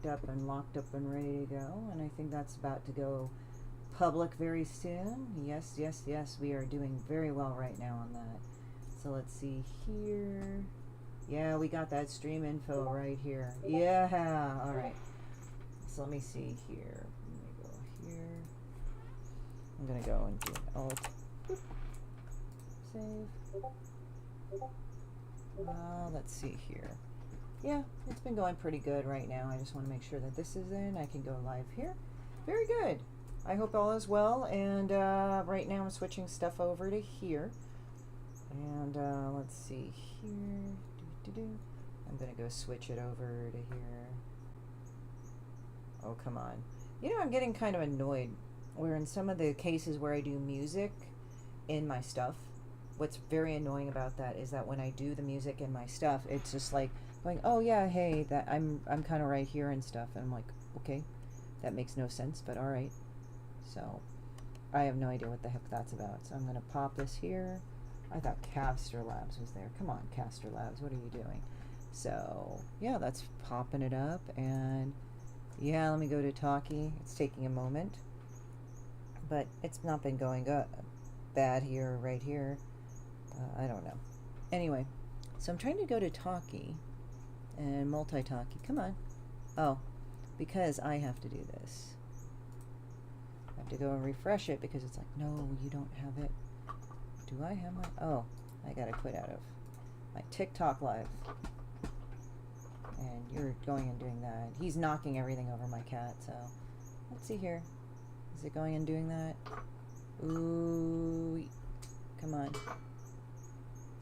hooked up and locked up and ready to go, and I think that's about to go public very soon. Yes, yes, yes, we are doing very well right now on that. So let's see here. Yeah, we got that stream info right here. Yeah, all right. So let me see here. Let me go here. I'm gonna go and do Alt. Save. Let's see here. Yeah, it's been going pretty good right now. I just want to make sure that this is in. I can go live here. Very good. I hope all is well. And right now I'm switching stuff over to here. And let's see here. I'm going to go switch it over to here. Oh, come on. You know, I'm getting kind of annoyed where in some of the cases where I do music in my stuff, what's very annoying about that is that when I do the music in my stuff, it's just like going, oh yeah, hey, that I'm kind of right here and stuff. And I'm like, okay, that makes no sense, but all right. So I have no idea what the heck that's about. So I'm going to pop this here. I thought Caster Labs was there. Come on, Caster Labs, what are you doing? So yeah, that's popping it up. And yeah, let me go to Talkie. It's taking a moment, but it's not been going bad here, right here. I don't know. Anyway, so I'm trying to go to Talkie and multi-Talkie. Come on. Oh, because I have to do this. I have to go and refresh it because it's like, no, you don't have it. Do I have my... Oh, I gotta quit out of my TikTok live. And you're going and doing that. He's knocking everything over my cat, so... Let's see here. Is it going and doing that? Ooh. Come on.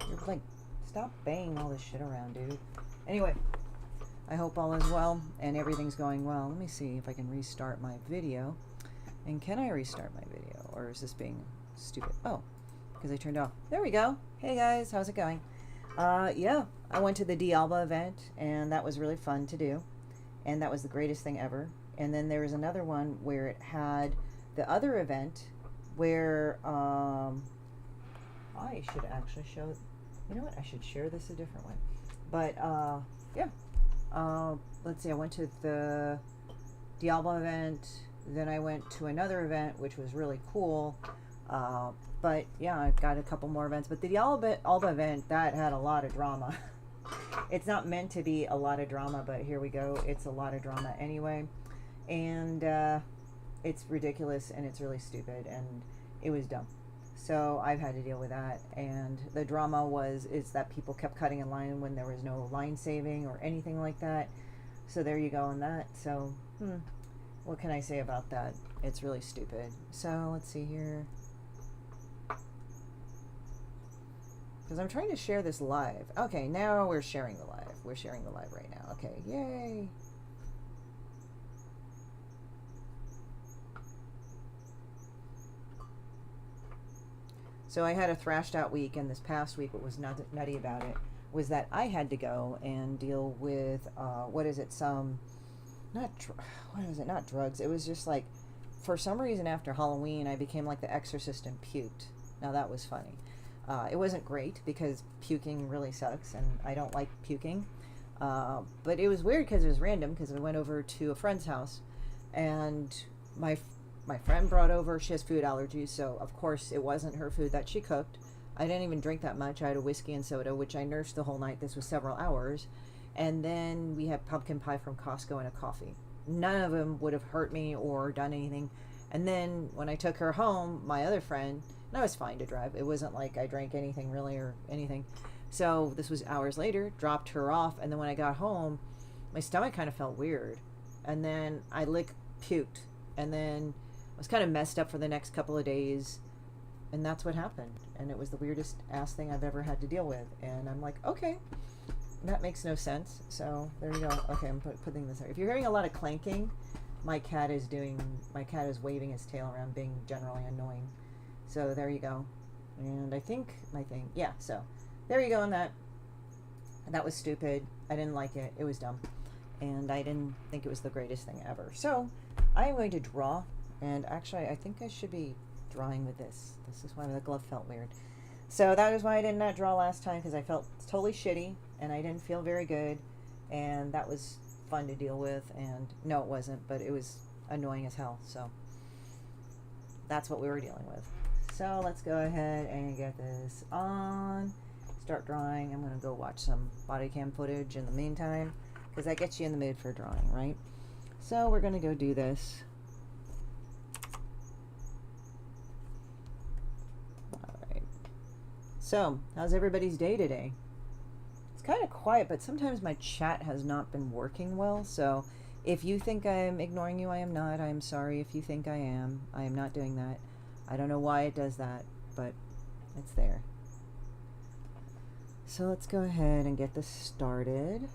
You're like, stop banging all this shit around, dude. Anyway, I hope all is well and everything's going well. Let me see if I can restart my video. And can I restart my video? Or is this being stupid? Oh, because I turned off. There we go. Hey guys, how's it going? Yeah, I went to the D'Alba event and that was really fun to do. And that was the greatest thing ever. And then there was another one where it had the other event where I should actually show... You know what? I should share this a different way. But, yeah. Let's see. I went to the D'Alba event. Then I went to another event, which was really cool. But, yeah, I got a couple more events. But the D'Alba event, that had a lot of drama. It's not meant to be a lot of drama, but here we go. It's a lot of drama anyway. And it's ridiculous, and it's really stupid, and it was dumb. So I've had to deal with that, and the drama is that people kept cutting in line when there was no line saving or anything like that. So there you go on that. So what can I say about that? It's really stupid. So let's see here, because I'm trying to share this live. Okay, now we're sharing the live. We're sharing the live right now. Okay, yay. So I had a thrashed out week, and this past week what was nutty about it was that I had to go and deal with, what is it, not drugs. It was just like, for some reason after Halloween, I became like the exorcist and puked. Now that was funny. It wasn't great because puking really sucks, and I don't like puking. But it was weird because it was random, because I went over to a friend's house, and my friend brought over, she has food allergies, so of course it wasn't her food that she cooked. I didn't even drink that much. I had a whiskey and soda, which I nursed the whole night. This was several hours. And then we had pumpkin pie from Costco and a coffee. None of them would have hurt me or done anything. And then when I took her home, my other friend, and I was fine to drive. It wasn't like I drank anything really or anything. So this was hours later, dropped her off. And then when I got home, my stomach kind of felt weird. And then I puked. And then I was kind of messed up for the next couple of days, and that's what happened. And it was the weirdest ass thing I've ever had to deal with. And I'm like, okay, that makes no sense. So there you go. Okay, I'm putting this there. If you're hearing a lot of clanking, my cat is waving his tail around, being generally annoying. So there you go. And I think yeah, so there you go on that. That was stupid. I didn't like it. It was dumb. And I didn't think it was the greatest thing ever. So I'm going to draw. And actually, I think I should be drawing with this. This is why the glove felt weird. So that is why I did not draw last time, because I felt totally shitty, and I didn't feel very good. And that was fun to deal with, and no, it wasn't, but it was annoying as hell. So that's what we were dealing with. So let's go ahead and get this on. Start drawing. I'm going to go watch some body cam footage in the meantime, because that gets you in the mood for drawing, right? So we're going to go do this. All right. So, how's everybody's day today? It's kind of quiet, but sometimes my chat has not been working well, so if you think I'm ignoring you, I am not. I am sorry if you think I am. I am not doing that. I don't know why it does that, but it's there. So let's go ahead and get this started.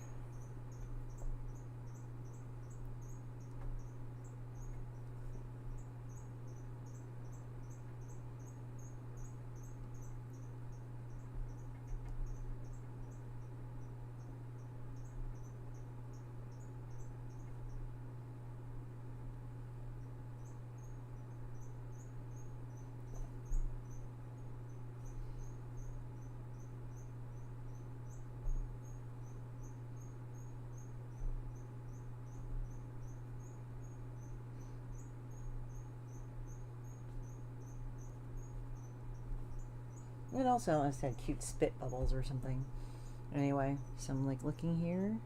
It also has had cute spit bubbles or something. Anyway, so I'm like looking here.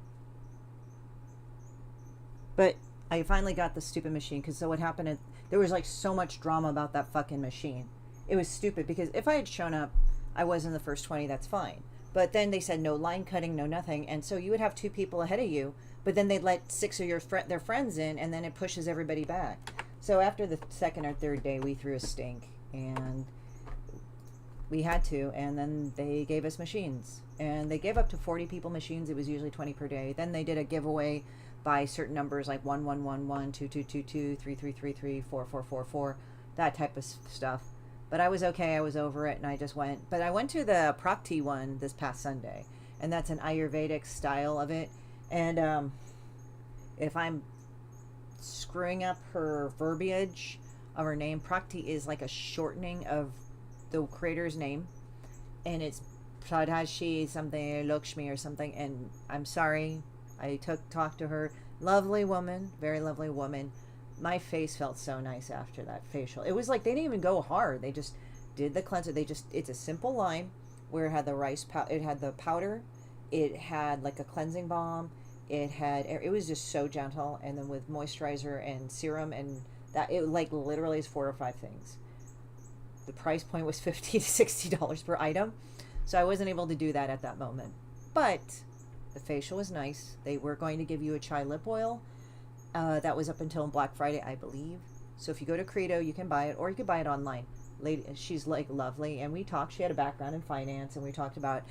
But I finally got the stupid machine, because so what happened, there was like so much drama about that fucking machine. It was stupid, because if I had shown up, I was in the first 20, that's fine. But then they said no line cutting, no nothing. And so you would have 2 people ahead of you, but then they'd let 6 of their friends in, and then it pushes everybody back. So after the second or third day, we threw a stink, and we had to, and then they gave us machines, and they gave up to 40 people machines. It was usually 20 per day. Then they did a giveaway by certain numbers, like 1111, 2222, 3333, 4444, that type of stuff. But I was okay. I was over it, and I just went. But I went to the Prakti one this past Sunday, and that's an Ayurvedic style of it. And if I'm screwing up her verbiage of her name, Prakti is like a shortening of the creator's name, and it's Pradhashi something, Lakshmi or something, and I'm sorry, I talked to her, lovely woman, very lovely woman. My face felt so nice after that facial. It was like they didn't even go hard, they just did the cleanser. It's a simple line where it had the it had the powder, it had like a cleansing balm, it was just so gentle, and then with moisturizer and serum, and that, it like literally is 4 or 5 things. The price point was $50 to $60 per item, so I wasn't able to do that at that moment. But the facial was nice. They were going to give you a chai lip oil. That was up until Black Friday, I believe. So if you go to Credo, you can buy it, or you can buy it online. Lady, she's like lovely, and we talked. She had a background in finance, and we talked about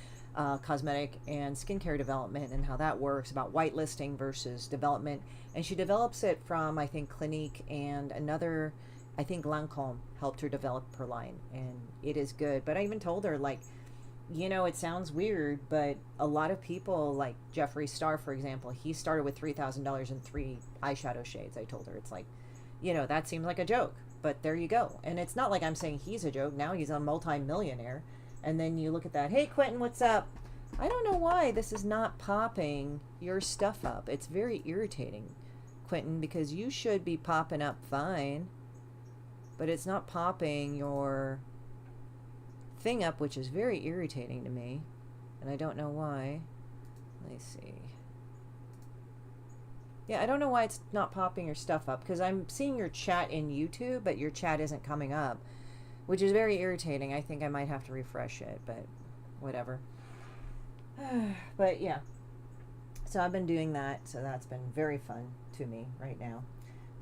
cosmetic and skincare development and how that works, about whitelisting versus development. And she develops it from, I think, Clinique, and another, I think Lancome helped her develop her line, and it is good. But I even told her, like, you know, it sounds weird, but a lot of people, like Jeffree Star, for example, he started with $3,000 and 3 eyeshadow shades. I told her, it's like, you know, that seems like a joke, but there you go. And it's not like I'm saying he's a joke. Now he's a multi-millionaire. And then you look at that. Hey, Quentin, what's up? I don't know why this is not popping your stuff up. It's very irritating, Quentin, because you should be popping up fine, but it's not popping your thing up, which is very irritating to me, and I don't know why. Let me see. Yeah, I don't know why it's not popping your stuff up, because I'm seeing your chat in YouTube, but your chat isn't coming up, which is very irritating. I think I might have to refresh it, but whatever. But yeah, so I've been doing that, so that's been very fun to me right now.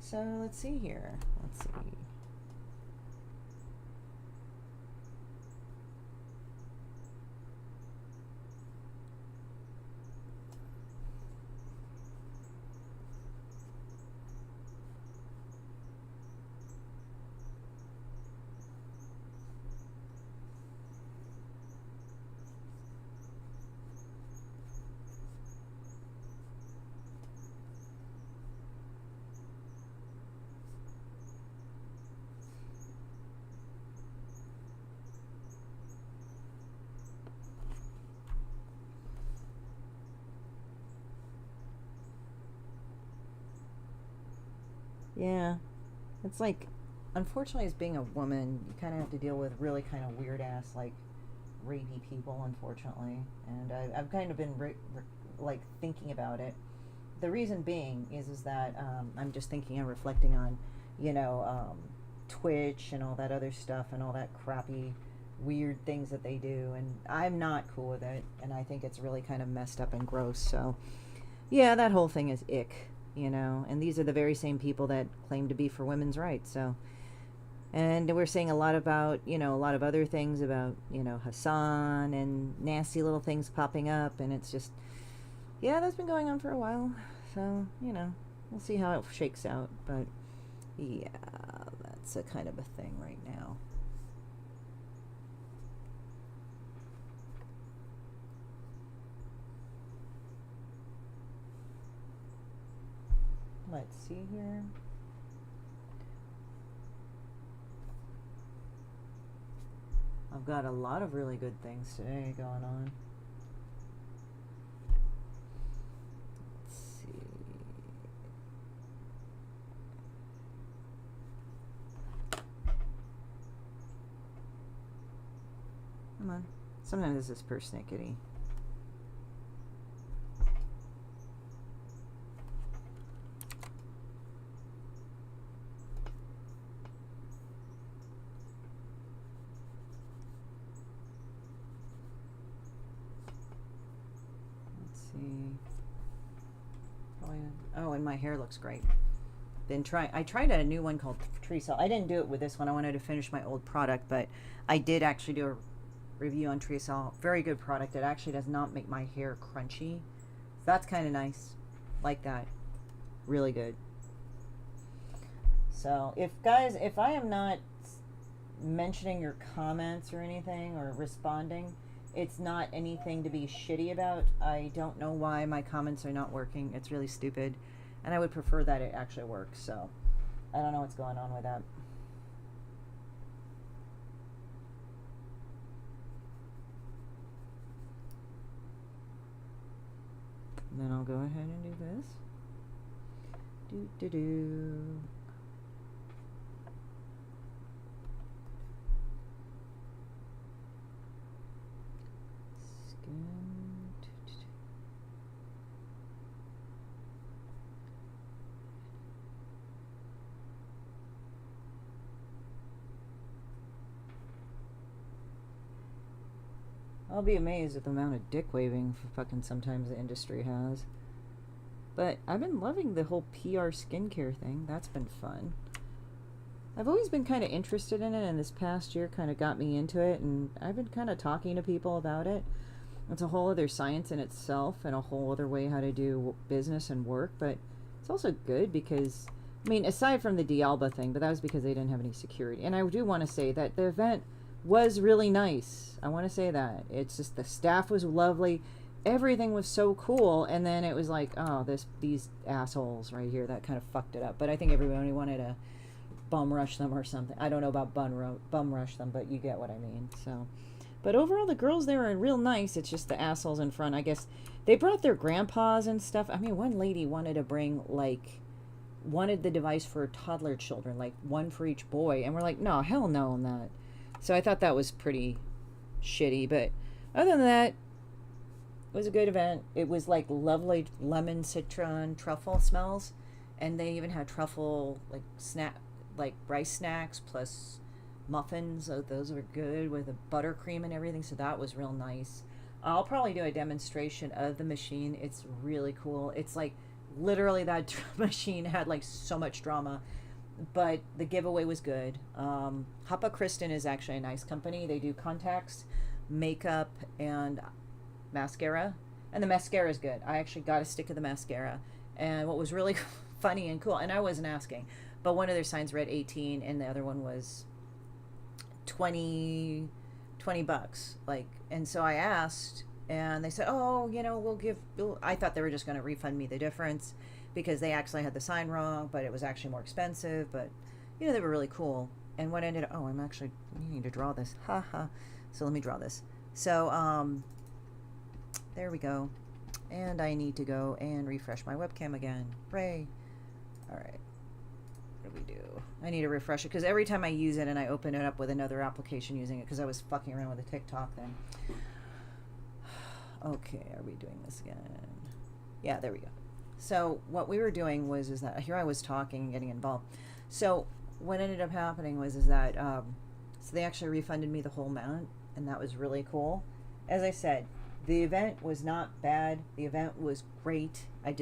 So let's see here. Let's see. Yeah. It's like, unfortunately, as being a woman, you kind of have to deal with really kind of weird ass, like, rapey people, unfortunately. And I've kind of been, like, thinking about it. The reason being is that I'm just thinking and reflecting on, you know, Twitch and all that other stuff and all that crappy, weird things that they do. And I'm not cool with it. And I think it's really kind of messed up and gross. So, yeah, that whole thing is ick, you know. And these are the very same people that claim to be for women's rights. So, and we're seeing a lot about, you know, a lot of other things about, you know, Hassan and nasty little things popping up. And it's just, yeah, that's been going on for a while. So, you know, we'll see how it shakes out. But, yeah, that's a kind of a thing right now. Let's see here. I've got a lot of really good things today going on. Let's see. Come on. Sometimes this is persnickety. Oh, and my hair looks great. I tried a new one called Tree Salt. I didn't do it with this one. I wanted to finish my old product, but I did actually do a review on Tree Salt. Very good product. It actually does not make my hair crunchy. So that's kind of nice. Like that. Really good. So, if I am not mentioning your comments or anything or responding, it's not anything to be shitty about. I don't know why my comments are not working. It's really stupid. And I would prefer that it actually works. So I don't know what's going on with that. And then I'll go ahead and do this. I'll be amazed at the amount of dick waving fucking sometimes the industry has. But I've been loving the whole PR skincare thing. That's been fun. I've always been kind of interested in it, and this past year kind of got me into it, and I've been kind of talking to people about it. It's a whole other science in itself and a whole other way how to do business and work, but it's also good because, I mean, aside from the D'Alba thing, but that was because they didn't have any security. And I do want to say that the event was really nice. I want to say that. It's just the staff was lovely. Everything was so cool, and then it was like, oh, these assholes right here that kind of fucked it up. But I think everybody wanted to bum rush them or something. I don't know about bum rush them, but you get what I mean. So, but overall, the girls there are real nice. It's just the assholes in front. I guess they brought their grandpas and stuff. I mean, one lady wanted to bring wanted the device for toddler children, like one for each boy, and we're like, no, hell no on that. So I thought that was pretty shitty. But other than that, it was a good event. It was like lovely lemon, citron, truffle smells, and they even had truffle like rice snacks plus muffins. So those were good with a buttercream and everything. So that was real nice. I'll probably do a demonstration of the machine. It's really cool. It's like literally that machine had like so much drama, but the giveaway was good. Hapa Kristen is actually a nice company. They do contacts, makeup, and mascara, and the mascara is good. I actually got a stick of the mascara, and what was really funny and cool, and I wasn't asking, but one of their signs read 18 and the other one was 20 bucks, like, and so I asked, and they said, oh, you know, I thought they were just going to refund me the difference because they actually had the sign wrong, but it was actually more expensive. But you know, they were really cool. And what ended up, oh, I'm actually needing to draw this, haha. So let me draw this. So there we go. And I need to go and refresh my webcam again. Hooray. All right. What do we do? I need to refresh it because every time I use it and I open it up with another application using it because I was fucking around with a TikTok then. Okay, are we doing this again? Yeah, there we go. So what we were doing was is that here I was talking and getting involved. So what ended up happening was is that so they actually refunded me the whole amount, and that was really cool. As I said, the event was not bad. The event was great. We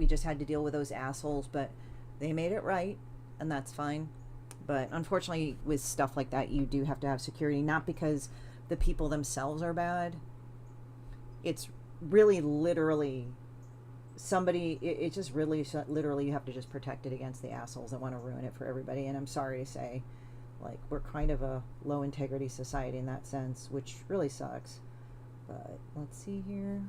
just had to deal with those assholes, but they made it right, and that's fine. But unfortunately, with stuff like that, you do have to have security, not because the people themselves are bad. It's really literally somebody, it just really literally you have to just protect it against the assholes that want to ruin it for everybody. And I'm sorry to say, like, we're kind of a low integrity society in that sense, which really sucks. But let's see here.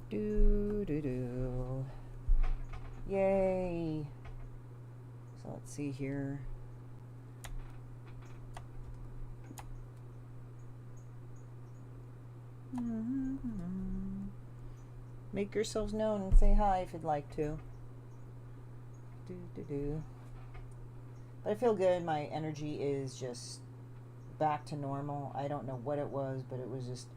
Do. Do. Yay. So let's see here. Make yourselves known and say hi if you'd like to. Do. But I feel good. My energy is just back to normal. I don't know what it was, but it was just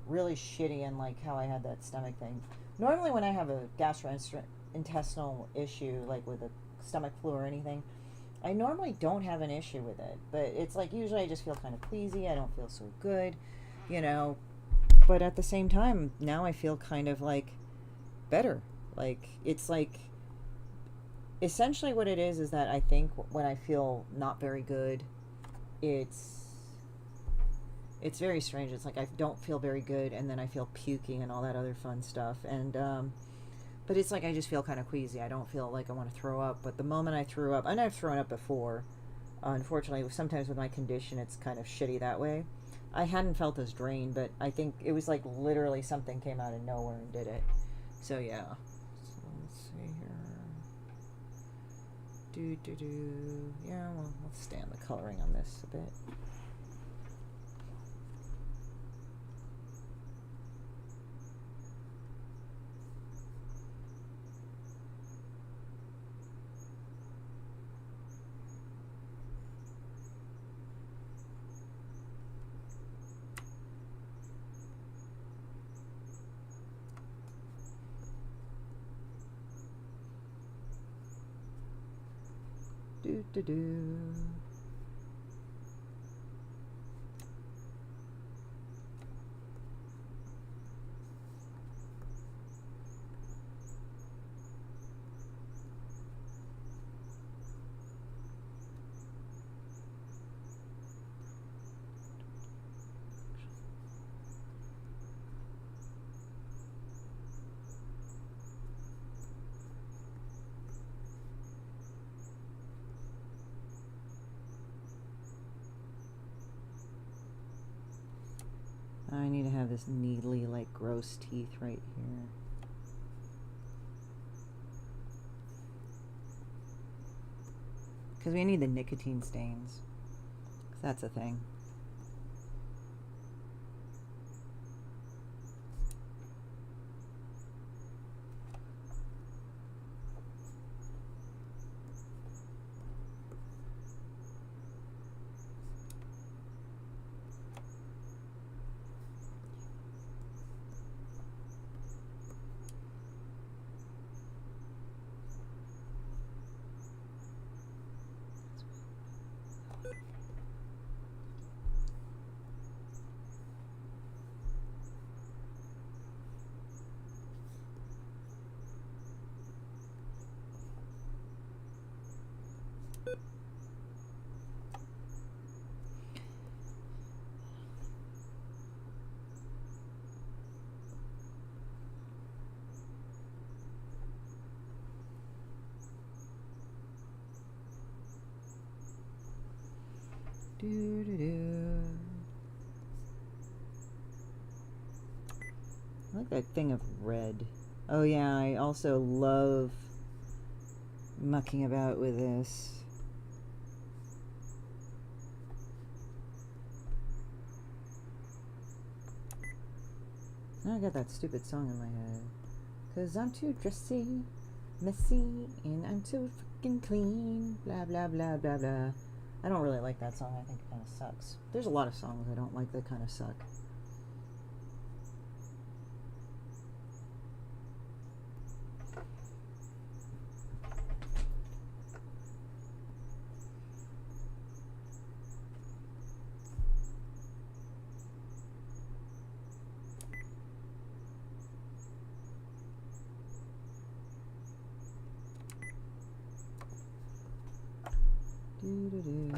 really shitty, and like how I had that stomach thing. Normally when I have a gastrointestinal issue, like with a stomach flu or anything, I normally don't have an issue with it. But it's like usually I just feel kind of queasy. I don't feel so good, you know. But at the same time, now I feel kind of like better. Like it's like essentially what it is that I think when I feel not very good, it's very strange. It's like I don't feel very good, and then I feel puking and all that other fun stuff. And but it's like I just feel kind of queasy. I don't feel like I want to throw up. But the moment I threw up, and I've thrown up before, unfortunately, sometimes with my condition, it's kind of shitty that way. I hadn't felt as drained, but I think it was like literally something came out of nowhere and did it. So yeah. So let's see here. Do. Yeah, well, let's stay on the coloring on this a bit. Do. I need to have this needly, like, gross teeth right here. Because we need the nicotine stains. 'Cause that's a thing. I like that thing of red. Oh yeah, I also love mucking about with this. Now I got that stupid song in my head. 'Cause I'm too dressy, messy, and I'm too fucking clean. Blah, blah, blah, blah, blah. I don't really like that song. I think it kind of sucks. There's a lot of songs I don't like that kind of suck. Doo-doo-doo.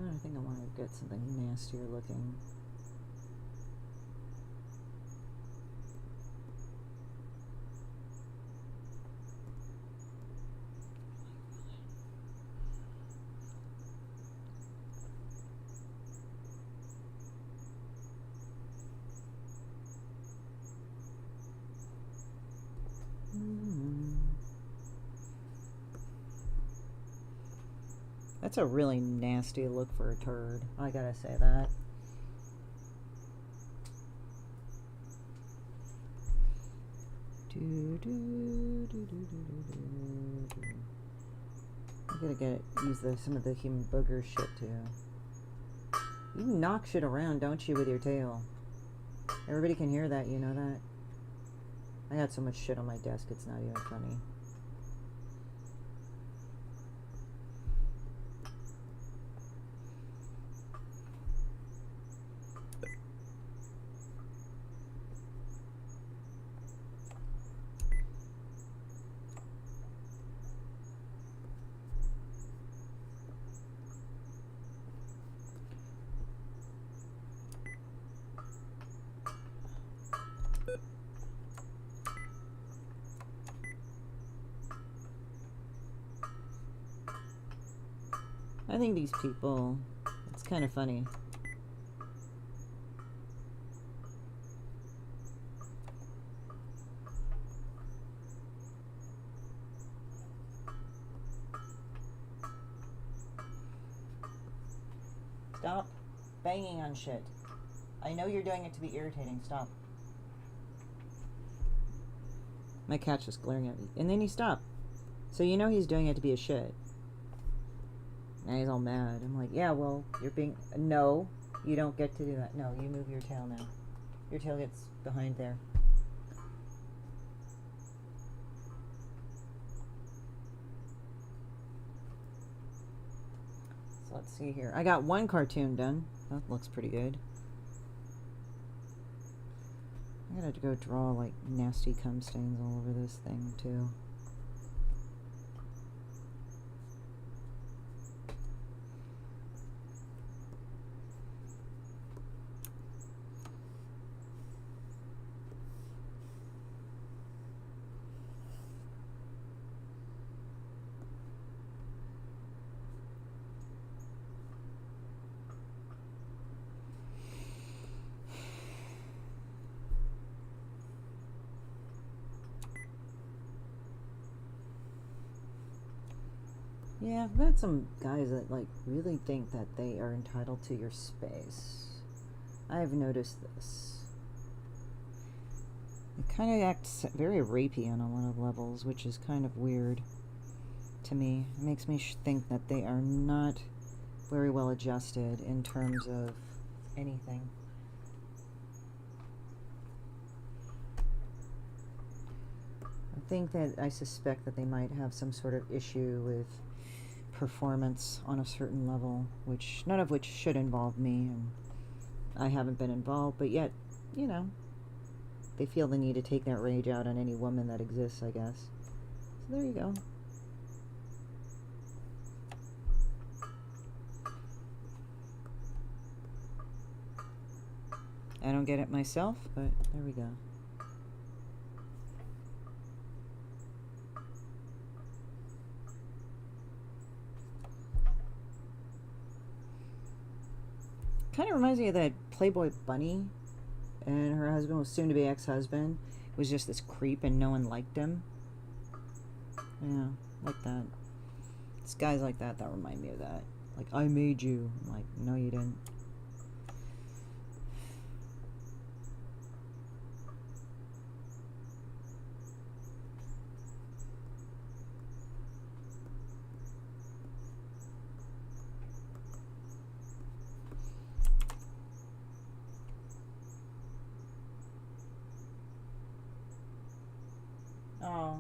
I think I want to get something nastier looking. That's a really nasty look for a turd. I gotta say that. I gotta use some of the human booger shit too. You knock shit around, don't you, with your tail? Everybody can hear that, you know that? I got so much shit on my desk, it's not even funny. I think these people, it's kind of funny. Stop banging on shit. I know you're doing it to be irritating. Stop. My cat's just glaring at me. And then he stopped. So you know he's doing it to be a shit. Now he's all mad. I'm like, yeah, well, you're being... No, you don't get to do that. No, you move your tail now. Your tail gets behind there. So let's see here. I got one cartoon done. That looks pretty good. I gotta go draw, like, nasty cum stains all over this thing, too. Yeah, I've met some guys that, like, really think that they are entitled to your space. I've noticed this. It kind of acts very rapey on a lot of levels, which is kind of weird to me. It makes me think that they are not very well adjusted in terms of anything. I suspect that they might have some sort of issue with performance on a certain level, which none of which should involve me, and I haven't been involved, but yet, you know, they feel the need to take that rage out on any woman that exists, I guess. So there you go. I don't get it myself, but there we go. Kind of reminds me of that Playboy bunny, and her husband was soon to be ex-husband was just this creep and no one liked him. Yeah, like that. It's guys like that remind me of that. Like, I made you. I'm like, no you didn't. Oh,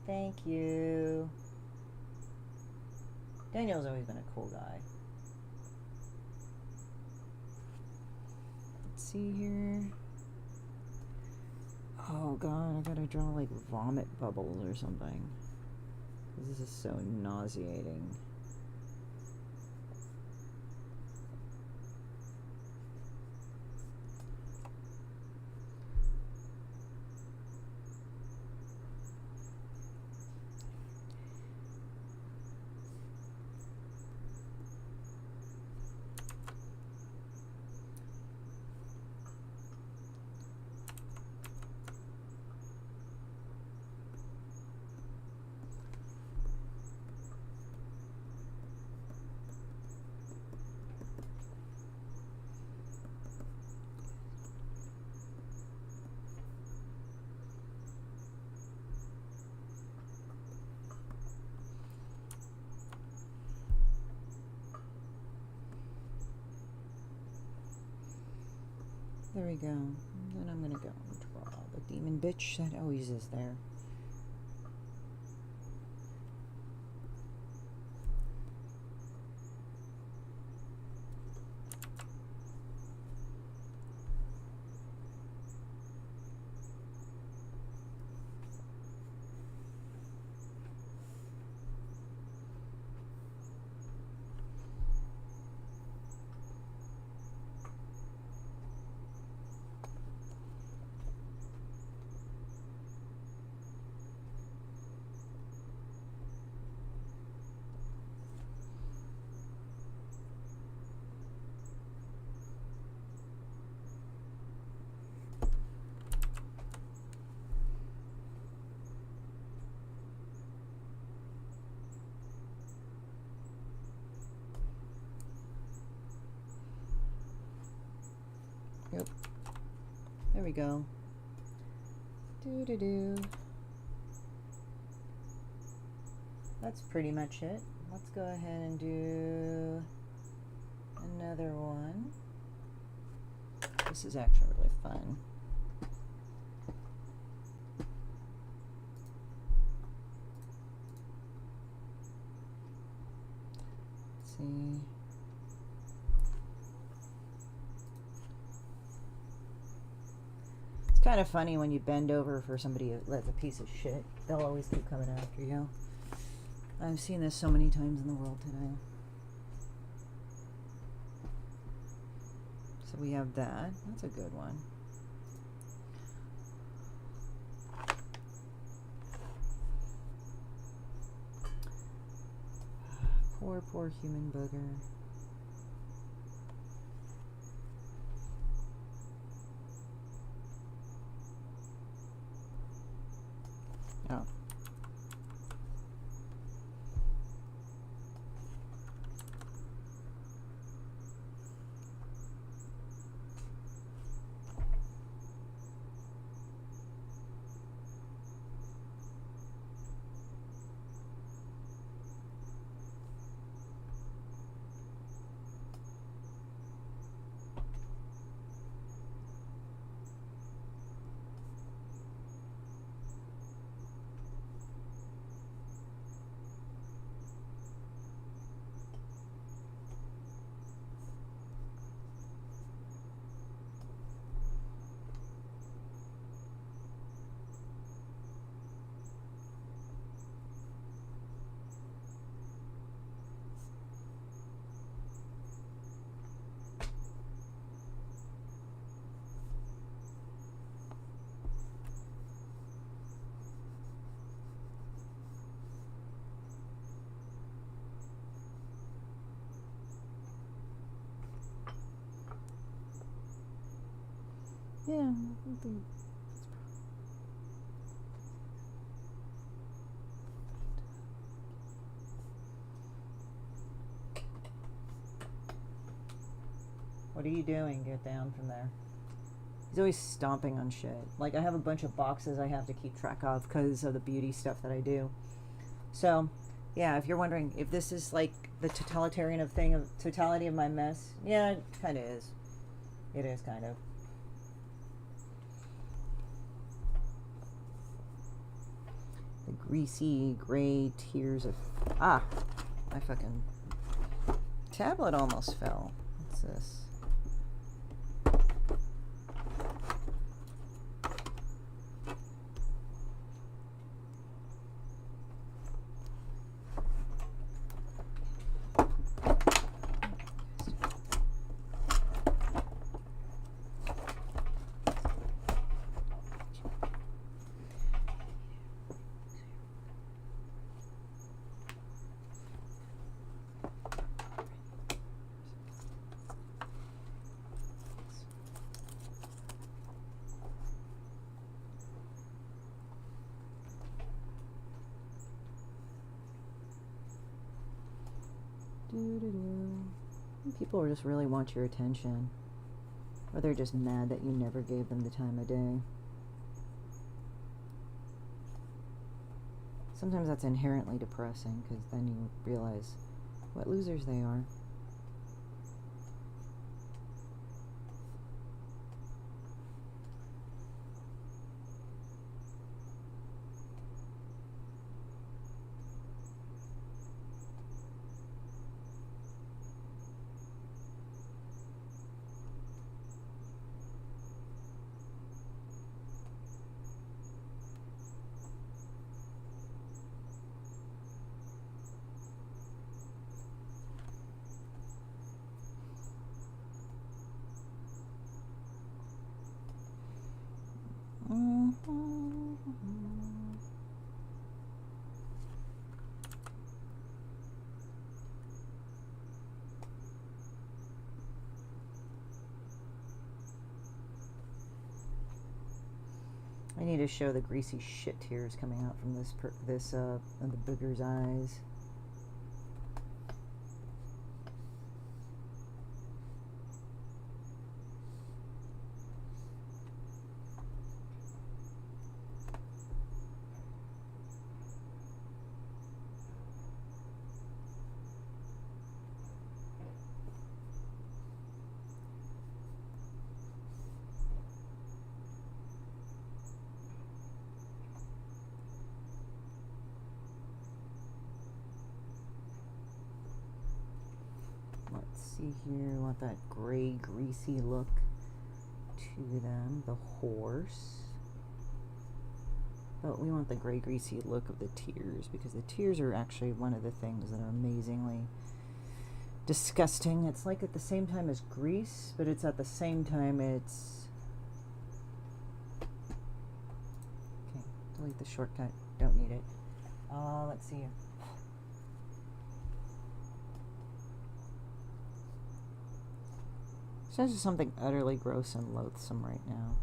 thank you. Daniel's always been a cool guy. Let's see here. Oh god, I gotta draw like vomit bubbles or something. This is so nauseating. There we go. And then I'm gonna go and draw the demon bitch that always is there. Yep. There we go. Do. That's pretty much it. Let's go ahead and do another one. This is actually really fun. Let's see. Kind of funny when you bend over for somebody that's a piece of shit. They'll always keep coming after you. I've seen this so many times in the world today. So we have that. That's a good one. Poor human booger. Oh. Yeah. What are you doing? Get down from there. He's always stomping on shit. Like, I have a bunch of boxes I have to keep track of because of the beauty stuff that I do. So, yeah, if you're wondering if this is like the totality of my mess, yeah, it kind of is. It is kind of. The greasy gray tears of my fucking tablet almost fell. What's this? People just really want your attention, or they're just mad that you never gave them the time of day. Sometimes that's inherently depressing, because then you realize what losers they are. I need to show the greasy shit tears coming out from of the booger's eyes. See here, we want that gray, greasy look to them. The horse. But we want the gray, greasy look of the tears, because the tears are actually one of the things that are amazingly disgusting. It's like at the same time as grease, but it's at the same time it's... Okay, delete the shortcut. Don't need it. Let's see here. This is something utterly gross and loathsome right now.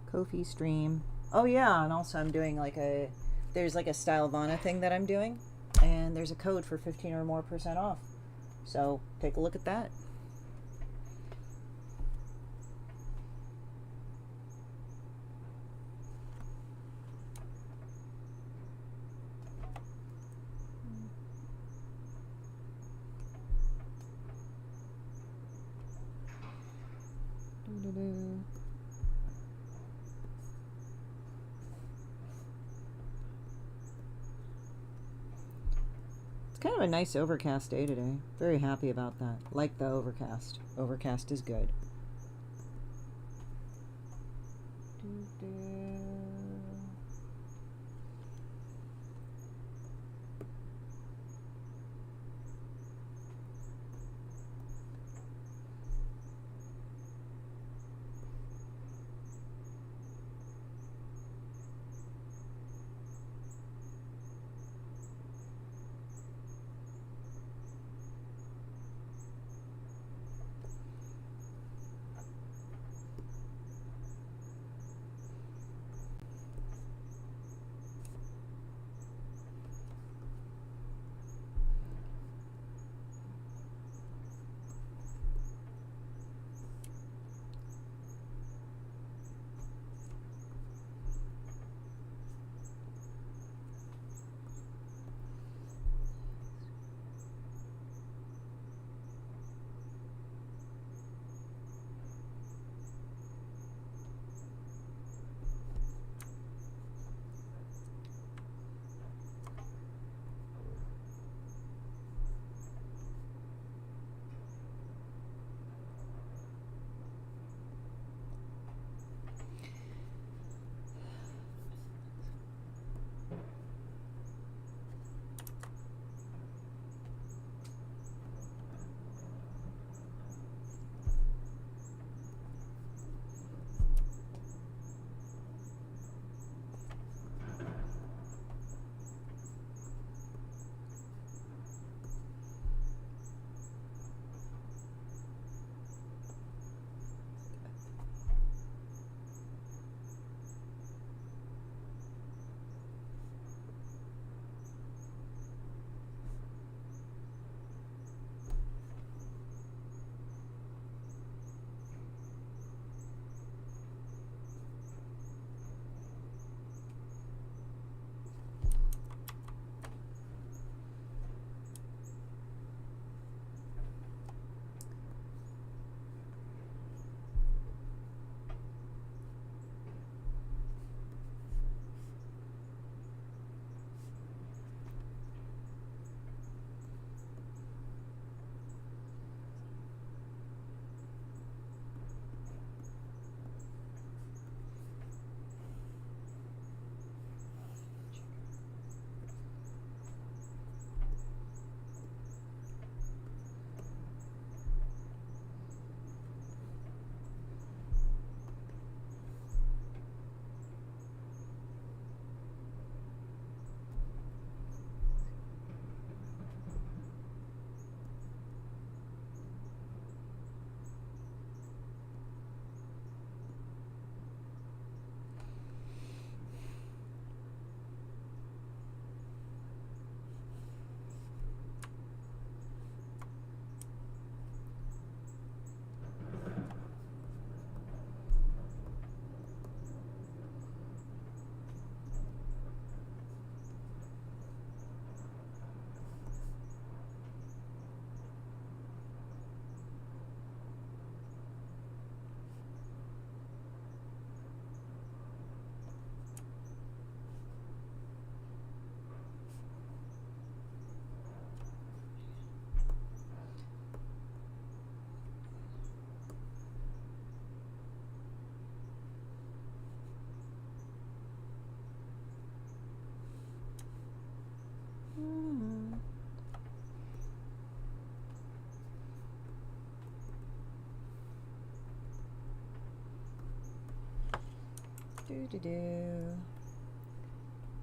Ko-fi stream. Oh yeah, and also I'm doing there's like a Stylevana thing that I'm doing, and there's a code for 15% or more off. So take a look at that. It's kind of a nice overcast day today. Very happy about that. Like the overcast. Overcast is good.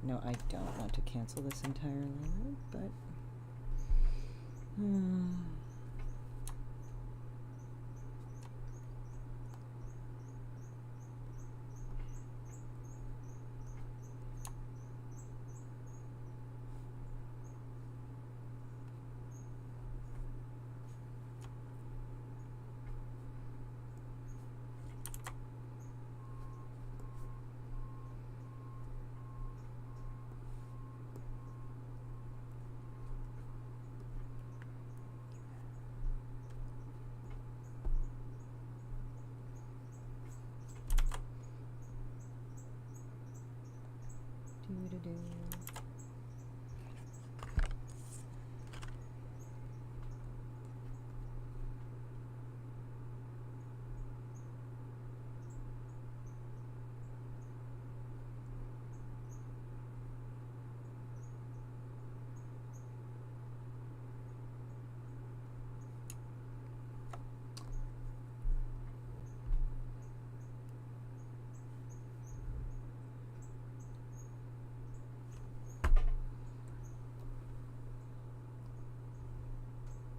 No, I don't want to cancel this entirely, but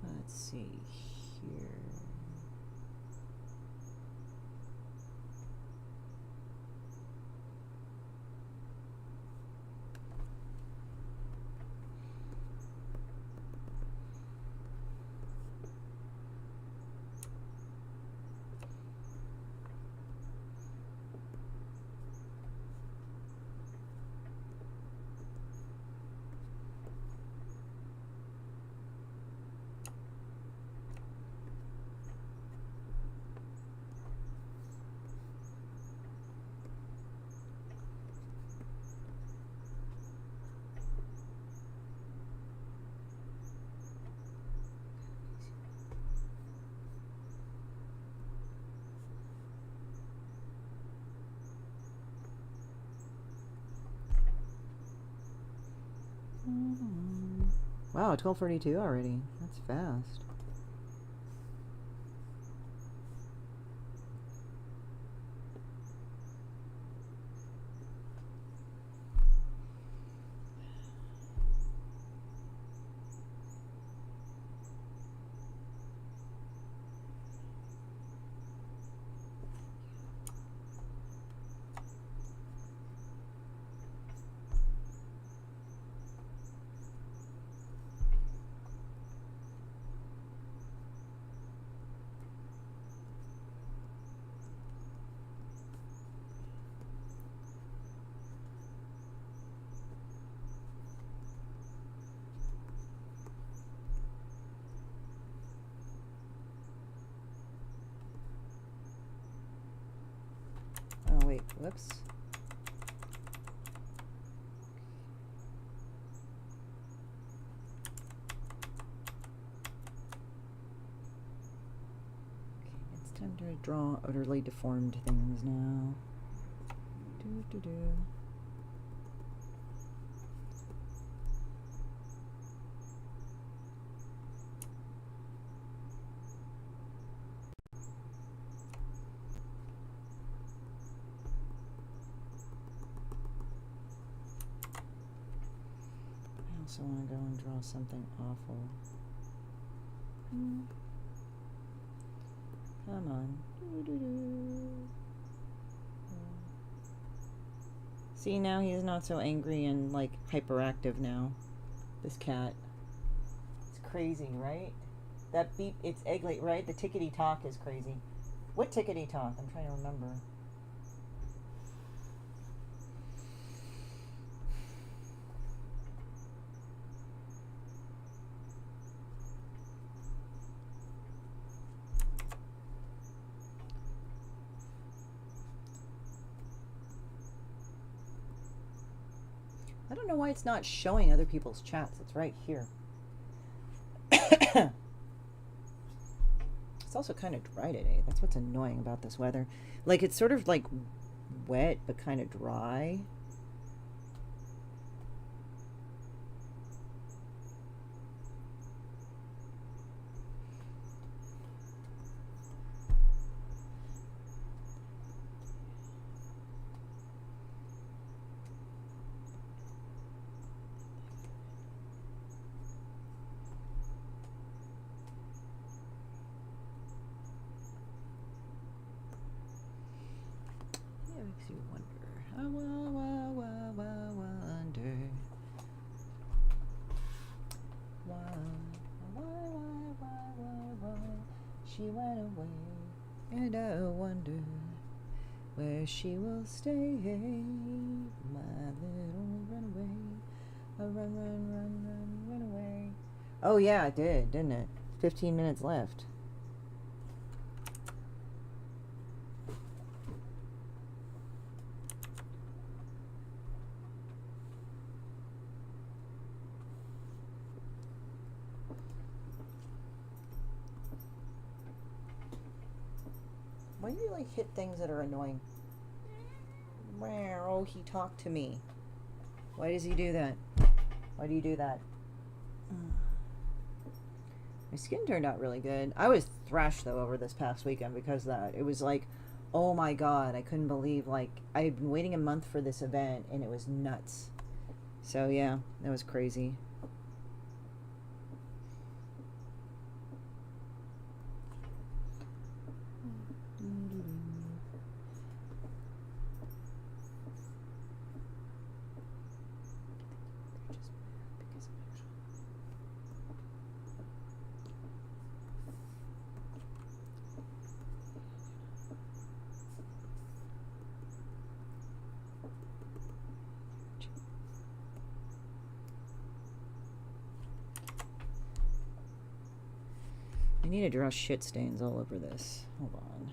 let's see here. Wow, 12:42 already. That's fast. Oh, wait, whoops. Okay, it's time to draw utterly deformed things now. I also want to go and draw something awful. Come on. See, now he's not so angry and like hyperactive now. This cat. It's crazy, right? That beep, it's egg-late, right? The tickety talk is crazy. What tickety talk? I'm trying to remember. I don't know why it's not showing other people's chats. It's right here. It's also kind of dry today. That's what's annoying about this weather. Like, it's sort of like wet, but kind of dry. makes you wonder. I wonder. Why she went away, and I wonder where she will stay. My little runaway, run away. Oh yeah, it did, didn't it? 15 minutes left. Why do you like hit things that are annoying? Oh, he talked to me. Why does he do that? Why do you do that? My skin turned out really good. I was thrashed though over this past weekend because of that. It was like, oh my god, I couldn't believe, like, I had been waiting a month for this event and it was nuts. So yeah, that was crazy. I need to draw shit stains all over this. Hold on.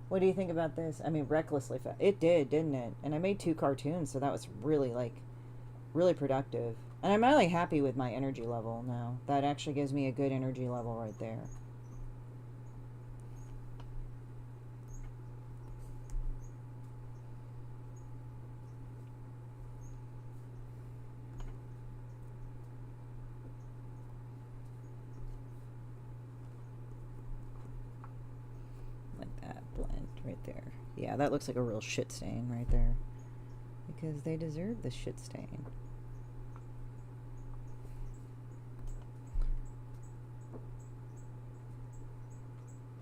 What do you think about this? I mean, recklessly fast. It did, didn't it? And I made 2 cartoons, so that was really, like, really productive. And I'm really happy with my energy level now. That actually gives me a good energy level right there. Right there. Yeah, that looks like a real shit stain right there. Because they deserve the shit stain.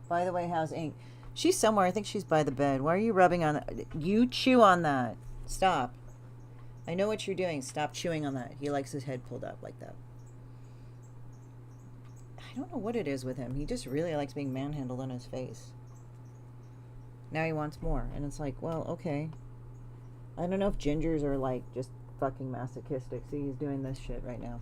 By the way, how's Ink? She's somewhere. I think she's by the bed. Why are you rubbing on that? You chew on that. Stop. I know what you're doing. Stop chewing on that. He likes his head pulled up like that. I don't know what it is with him. He just really likes being manhandled on his face. Now he wants more. And it's like, well, okay. I don't know if gingers are, like, just fucking masochistic. See, he's doing this shit right now.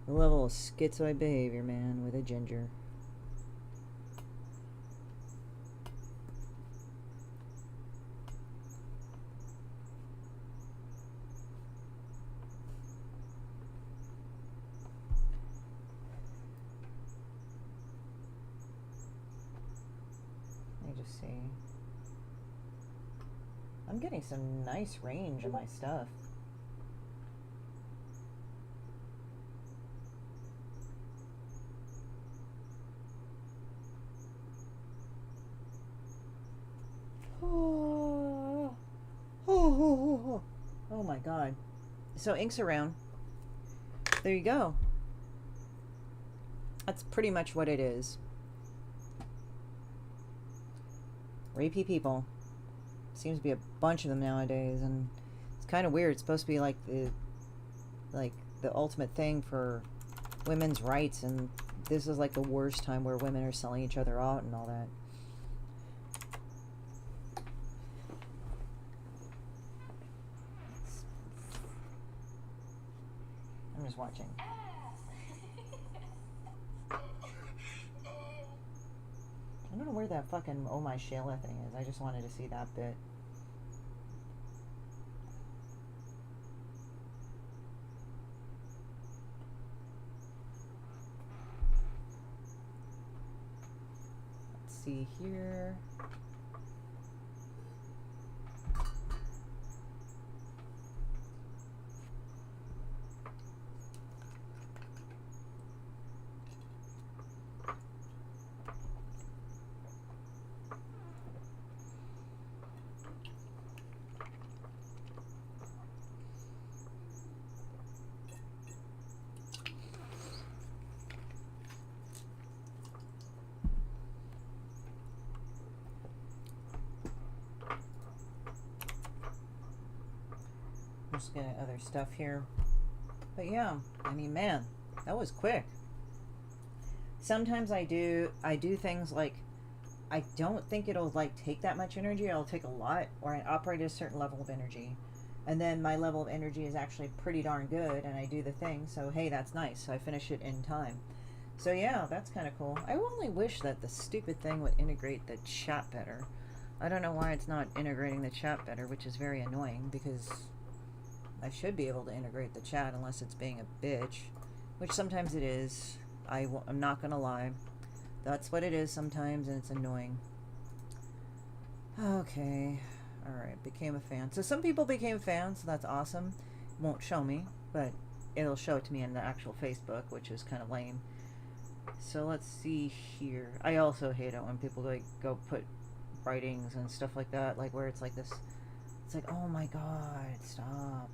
The level of schizoid behavior, man, with a ginger. See, I'm getting some nice range in my stuff. Oh my god. So Ink's around. There you go. That's pretty much what it is. Rapey people. Seems to be a bunch of them nowadays, and it's kind of weird. It's supposed to be like the ultimate thing for women's rights, and this is like the worst time where women are selling each other out and all that. I'm just watching. I don't know where that fucking oh my Shayla thing is. I just wanted to see that bit. Let's see here. just looking at other stuff here. But yeah, I mean, man, that was quick. Sometimes I do things like, I don't think it'll like take that much energy. It'll take a lot, or I operate at a certain level of energy. And then my level of energy is actually pretty darn good, and I do the thing, so hey, that's nice. So I finish it in time. So yeah, that's kind of cool. I only wish that the stupid thing would integrate the chat better. I don't know why it's not integrating the chat better, which is very annoying, because I should be able to integrate the chat unless it's being a bitch, which sometimes it is. I'm not going to lie. That's what it is sometimes, and it's annoying. Okay. Alright, became a fan. So some people became fans, so that's awesome. It won't show me, but it'll show it to me in the actual Facebook, which is kind of lame. So let's see here. I also hate it when people like go put writings and stuff like that, like where it's like this. It's like, oh my god, stop.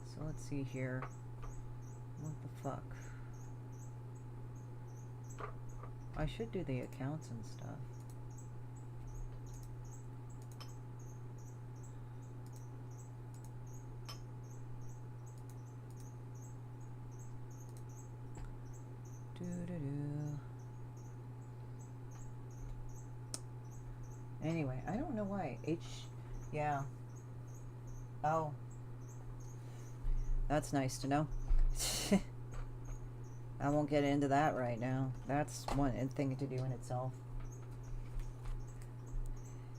So let's see here. What the fuck? I should do the accounts and stuff. Anyway, I don't know why. Yeah. Oh. That's nice to know. I won't get into that right now. That's one thing to do in itself.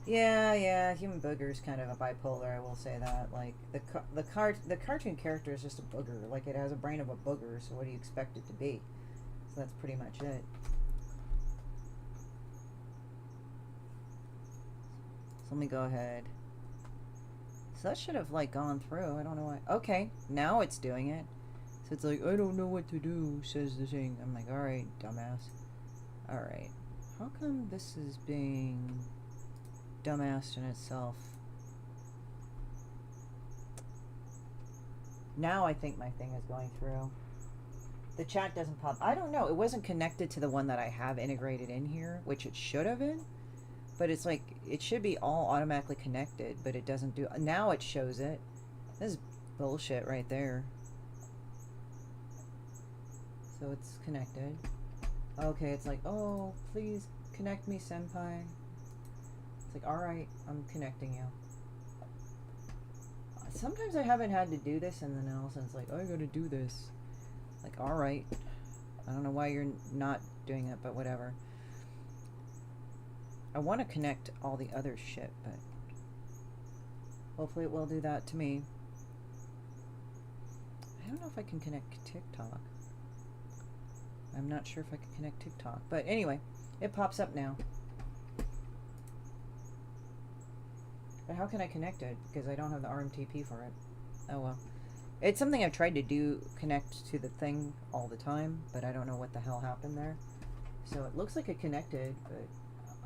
Yeah, human booger is kind of a bipolar, I will say that. Like, the cartoon character is just a booger. Like, it has a brain of a booger, so what do you expect it to be? So that's pretty much it. So let me go ahead. So that should have, like, gone through. I don't know why. Okay, now it's doing it. So it's like, I don't know what to do, says the thing. I'm like, alright, dumbass. Alright. How come this is being dumbassed in itself? Now I think my thing is going through. The chat doesn't pop. I don't know. It wasn't connected to the one that I have integrated in here, which it should have been. But it's like, it should be all automatically connected, but it doesn't do. Now it shows it. This is bullshit right there. So it's connected. Okay, it's like, oh, please connect me, senpai. It's like, alright, I'm connecting you. Sometimes I haven't had to do this, and then all of a sudden it's like, oh, I gotta do this. Like, alright. I don't know why you're not doing it, but whatever. I want to connect all the other shit, but hopefully it will do that to me. I don't know if I can connect TikTok. I'm not sure if I can connect TikTok. But anyway, it pops up now. But how can I connect it? Because I don't have the RMTP for it. Oh well. It's something I've tried to do, connect to the thing all the time, but I don't know what the hell happened there. So it looks like it connected, but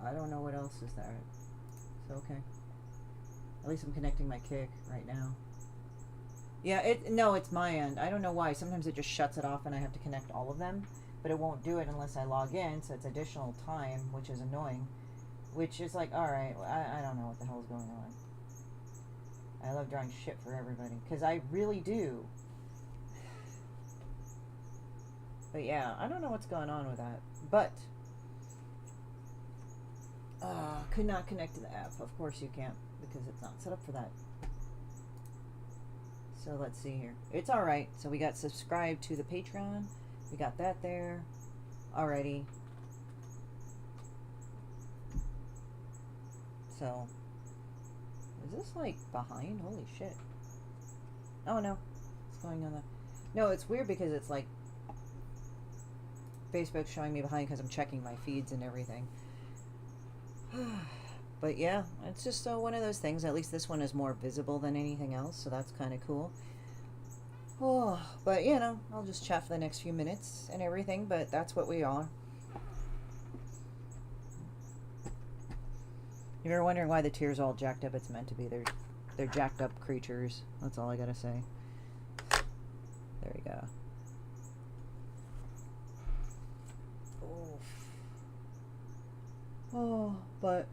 I don't know what else is there. So okay. At least I'm connecting my kick right now. Yeah, no, it's my end. I don't know why. Sometimes it just shuts it off and I have to connect all of them. But it won't do it unless I log in, so it's additional time, which is annoying. Which is like, alright, I don't know what the hell is going on. I love drawing shit for everybody, because I really do. But yeah, I don't know what's going on with that. But, could not connect to the app. Of course you can't, because it's not set up for that. So let's see here. It's alright. So we got subscribed to the Patreon. We got that there already. So, is this like behind? Holy shit. Oh no. It's going on the... No, it's weird because it's like Facebook's showing me behind because I'm checking my feeds and everything. But yeah, it's just one of those things. At least this one is more visible than anything else, so that's kind of cool. Oh, but you know, I'll just chat for the next few minutes and everything, but that's what we are. If you're wondering why the tears are all jacked up, it's meant to be. They're jacked up creatures. That's all I gotta say. There we go. Oh, but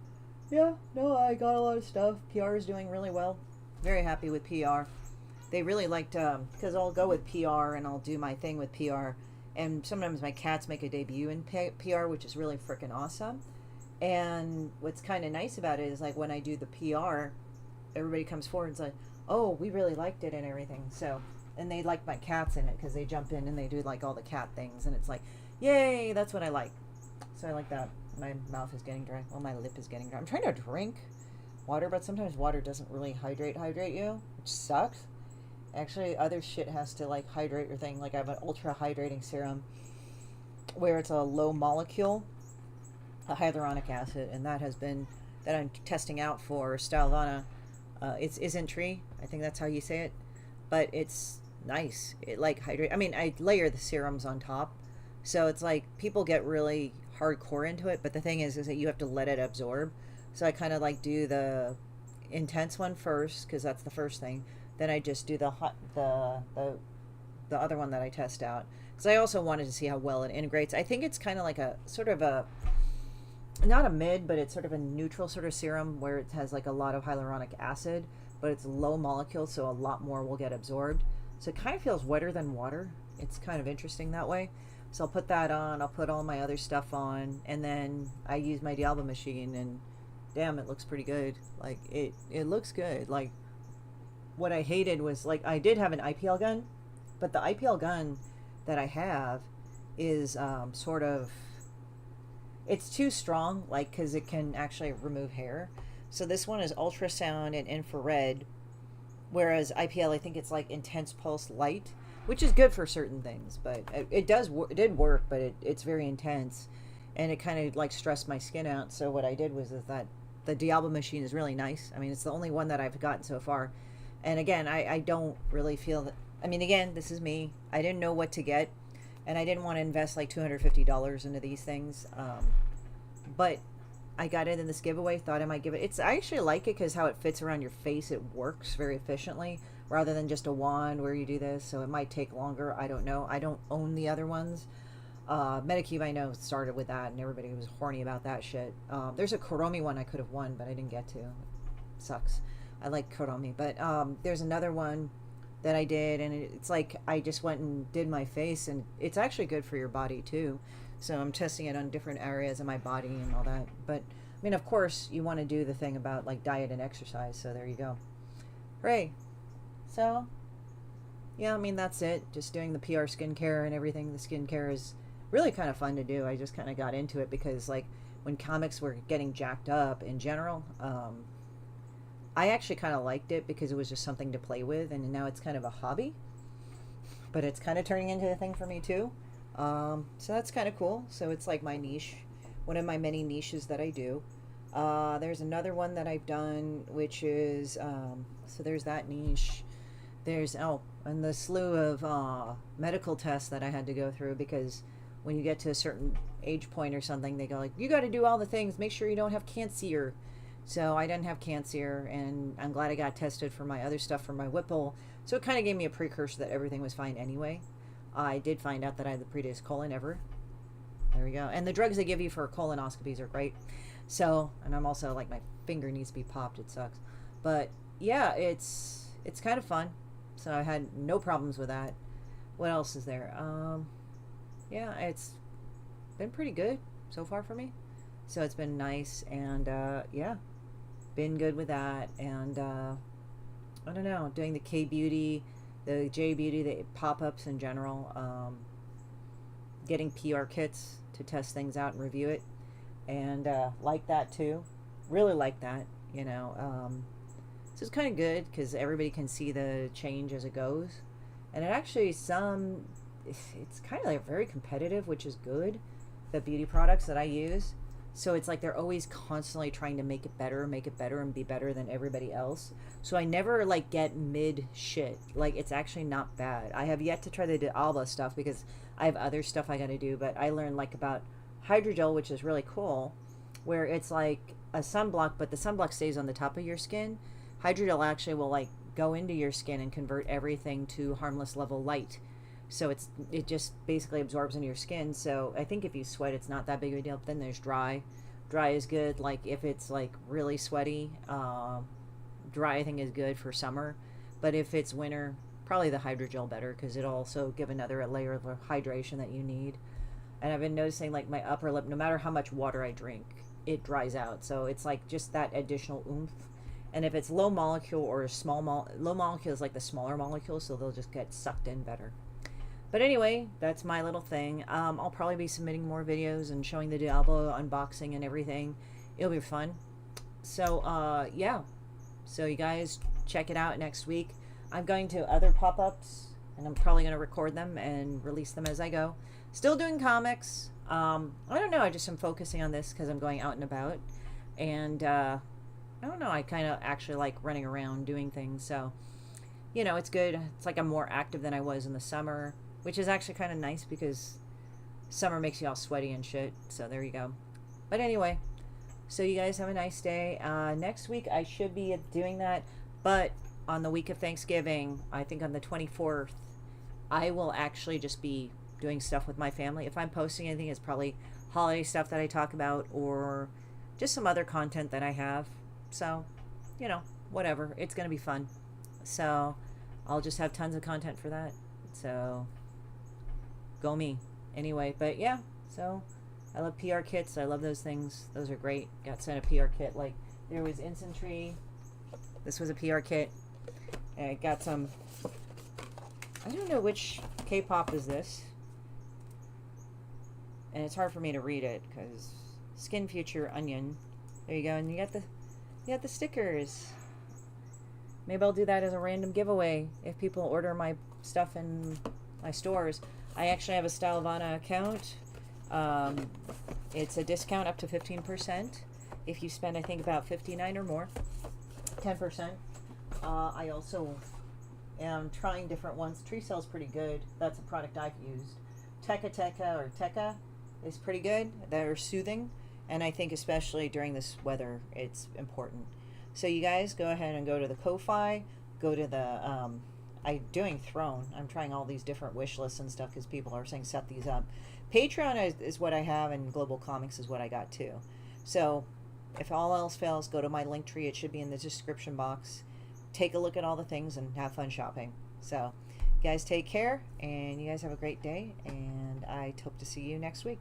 yeah, no, I got a lot of stuff. PR is doing really well. Very happy with PR. they really liked, because I'll go with PR and I'll do my thing with PR, and sometimes my cats make a debut in PR, which is really freaking awesome. And what's kind of nice about it is like when I do the PR, everybody comes forward and is like, oh, we really liked it and everything. So, and they like my cats in it because they jump in and they do like all the cat things, and it's like, yay, that's what I like. So I like that. My mouth is getting dry. Well, my lip is getting dry. I'm trying to drink water, but sometimes water doesn't really hydrate you, which sucks. Actually, other shit has to like hydrate your thing. Like I have an ultra hydrating serum where it's a low molecule, a hyaluronic acid, and that has been that I'm testing out for Stylevana. It's isn't tree. I think that's how you say it, but it's nice. It like hydrate. I mean, I layer the serums on top, so it's like people get really hardcore into it. But the thing is that you have to let it absorb. So I kind of like do the intense one first because that's the first thing. Then I just do the hot the other one that I test out because I also wanted to see how well it integrates. I think it's kind of like a sort of a not a mid, but it's sort of a neutral sort of serum where it has like a lot of hyaluronic acid, but it's low molecule, so a lot more will get absorbed. So it kind of feels wetter than water. It's kind of interesting that way. So I'll put that on, I'll put all my other stuff on, and then I use my Dialba machine, and damn, it looks pretty good. Like it looks good. Like what I hated was like I did have an IPL gun, but the IPL gun that I have is sort of it's too strong, like because it can actually remove hair. So this one is ultrasound and infrared, whereas IPL I think it's like intense pulse light, which is good for certain things, but it did work, but it's very intense, and it kind of like stressed my skin out. So what I did was is that the Dialba machine is really nice. I mean, it's the only one that I've gotten so far. And again, I don't really feel that. I mean, again, this is me. I didn't know what to get, and I didn't want to invest like $250 into these things. But I got it in this giveaway. Thought I might give it. I actually like it because how it fits around your face. It works very efficiently rather than just a wand where you do this. So it might take longer. I don't know. I don't own the other ones. Medicube I know started with that, and everybody was horny about that shit. There's a Kuromi one I could have won, but I didn't get to. It sucks. I like Kuromi, but there's another one that I did, and it's like I just went and did my face, and it's actually good for your body too. So I'm testing it on different areas of my body and all that. But I mean, of course, you want to do the thing about like diet and exercise. So there you go. Hooray! So yeah, I mean that's it. Just doing the PR skincare and everything. The skincare is really kind of fun to do. I just kind of got into it because like when comics were getting jacked up in general, I actually kind of liked it because it was just something to play with, and now it's kind of a hobby, but it's kind of turning into a thing for me too. So that's kind of cool. So it's like my niche, one of my many niches that I do. There's another one that I've done, which is, so there's that niche. There's, and the slew of medical tests that I had to go through because when you get to a certain age point or something, they go like, you got to do all the things, make sure you don't have cancer. So I didn't have cancer, and I'm glad I got tested for my other stuff for my Whipple. So it kind of gave me a precursor that everything was fine anyway. I did find out that I had the prettiest colon ever. There we go. And the drugs they give you for colonoscopies are great. So, and I'm also like my finger needs to be popped. It sucks. But yeah, it's kind of fun. So I had no problems with that. What else is there? Yeah, it's been pretty good so far for me. So it's been nice, and yeah, been good with that. And I don't know, doing the K Beauty, the J Beauty, the pop-ups in general, getting PR kits to test things out and review it, and like that too, really like that, you know. So it's kind of good because everybody can see the change as it goes, and it actually it's kind of like very competitive, which is good. The beauty products that I use. So it's like they're always constantly trying to make it better, and be better than everybody else. So I never like get mid shit. Like it's actually not bad. I have yet to try the Alba stuff because I have other stuff I got to do. But I learned like about hydrogel, which is really cool, where it's like a sunblock, but the sunblock stays on the top of your skin. Hydrogel actually will like go into your skin and convert everything to harmless level light. So it just basically absorbs into your skin. So I think if you sweat, it's not that big of a deal. But then there's dry. Dry is good. Like if it's like really sweaty, dry I think is good for summer. But if it's winter, probably the hydrogel better, because it'll also give another layer of hydration that you need. And I've been noticing like my upper lip, no matter how much water I drink, it dries out. So it's like just that additional oomph. And if it's low molecule or low molecule is like the smaller molecules, so they'll just get sucked in better. But anyway, that's my little thing. I'll probably be submitting more videos and showing the Diablo unboxing and everything. It'll be fun. So yeah, so you guys check it out next week. I'm going to other pop-ups, and I'm probably going to record them and release them as I go. Still doing comics. I don't know, I just am focusing on this because I'm going out and about. And I don't know, I kind of actually like running around doing things. So, you know, it's good. It's like I'm more active than I was in the summer, which is actually kind of nice because summer makes you all sweaty and shit. So there you go. But anyway, so you guys have a nice day. Next week I should be doing that, but on the week of Thanksgiving, I think on the 24th, I will actually just be doing stuff with my family. If I'm posting anything, it's probably holiday stuff that I talk about or just some other content that I have. So, you know, whatever. It's going to be fun. So, I'll just have tons of content for that. So, go me. Anyway, but yeah, so I love PR kits. I love those things. Those are great. Got sent a PR kit. Like, there was Infantry. This was a PR kit. And I got some, I don't know which K-pop is this. And it's hard for me to read it because Skin Future Onion. There you go. And you got the stickers. Maybe I'll do that as a random giveaway if people order my stuff in my stores. I actually have a Stylevana account. It's a discount up to 15% if you spend, I think, about $59 or more. 10%. I also am trying different ones. Tree Cell's pretty good. That's a product I've used. Tekka is pretty good. They're soothing, and I think especially during this weather, it's important. So you guys go ahead and go to the Ko-Fi, go to the I'm doing Throne. I'm trying all these different wish lists and stuff because people are saying set these up. Patreon is what I have, and Global Comics is what I got too. So if all else fails, go to my link tree. It should be in the description box. Take a look at all the things and have fun shopping. So, you guys take care, and you guys have a great day, and I hope to see you next week.